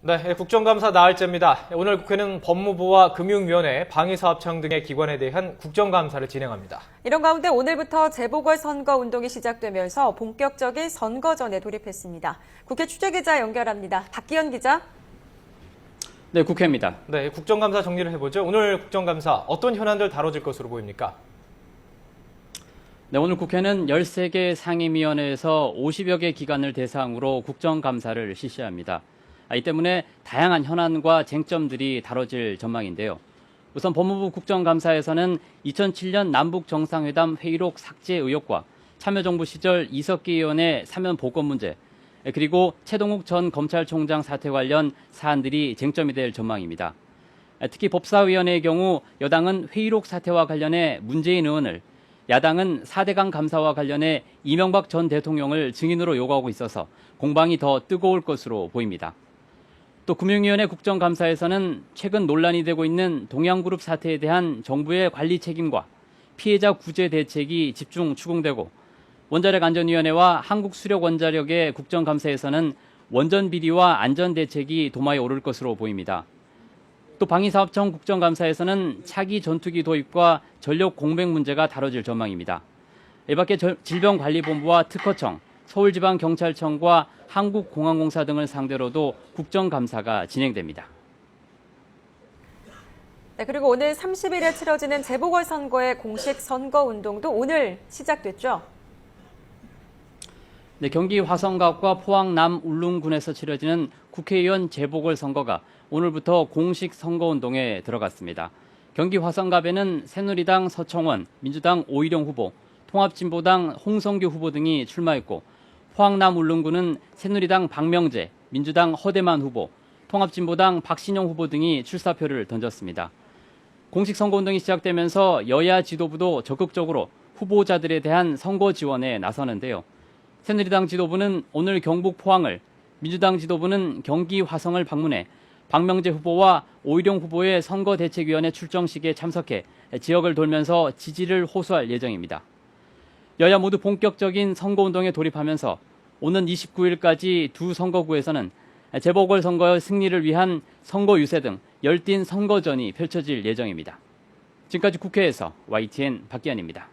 네, 국정감사 나흘째입니다. 오늘 국회는 법무부와 금융위원회, 방위사업청 등의 기관에 대한 국정감사를 진행합니다. 이런 가운데 오늘부터 재보궐선거 운동이 시작되면서 본격적인 선거전에 돌입했습니다. 국회 취재기자 연결합니다. 박기현 기자. 네, 국회입니다. 네, 국정감사 정리를 해보죠. 오늘 국정감사 어떤 현안들 다뤄질 것으로 보입니까? 네, 오늘 국회는 13개 상임위원회에서 50여 개 기관을 대상으로 국정감사를 실시합니다. 이 때문에 다양한 현안과 쟁점들이 다뤄질 전망인데요. 우선 법무부 국정감사에서는 2007년 남북정상회담 회의록 삭제 의혹과 참여정부 시절 이석기 의원의 사면 복권 문제, 그리고 최동욱 전 검찰총장 사퇴 관련 사안들이 쟁점이 될 전망입니다. 특히 법사위원회의 경우 여당은 회의록 사퇴와 관련해 문재인 의원을, 야당은 4대강 감사와 관련해 이명박 전 대통령을 증인으로 요구하고 있어서 공방이 더 뜨거울 것으로 보입니다. 또 금융위원회 국정감사에서는 최근 논란이 되고 있는 동양그룹 사태에 대한 정부의 관리 책임과 피해자 구제 대책이 집중 추궁되고, 원자력안전위원회와 한국수력원자력의 국정감사에서는 원전 비리와 안전대책이 도마에 오를 것으로 보입니다. 또 방위사업청 국정감사에서는 차기 전투기 도입과 전력 공백 문제가 다뤄질 전망입니다. 이밖에 질병관리본부와 특허청, 서울지방경찰청과 한국공항공사 등을 상대로도 국정감사가 진행됩니다. 네, 그리고 오늘 30일에 치러지는 재보궐선거의 공식 선거운동도 오늘 시작됐죠? 네, 경기 화성갑과 포항 남 울릉군에서 치러지는 국회의원 재보궐선거가 오늘부터 공식 선거운동에 들어갔습니다. 경기 화성갑에는 새누리당 서청원, 민주당 오희령 후보, 통합진보당 홍성규 후보 등이 출마했고, 포항 남 울릉군은 새누리당 박명재, 민주당 허대만 후보, 통합진보당 박신영 후보 등이 출사표를 던졌습니다. 공식 선거운동이 시작되면서 여야 지도부도 적극적으로 후보자들에 대한 선거 지원에 나서는데요. 새누리당 지도부는 오늘 경북 포항을, 민주당 지도부는 경기 화성을 방문해 박명재 후보와 오희령 후보의 선거대책위원회 출정식에 참석해 지역을 돌면서 지지를 호소할 예정입니다. 여야 모두 본격적인 선거운동에 돌입하면서 오는 29일까지 두 선거구에서는 재보궐선거의 승리를 위한 선거 유세 등 열띤 선거전이 펼쳐질 예정입니다. 지금까지 국회에서 YTN 박기현입니다.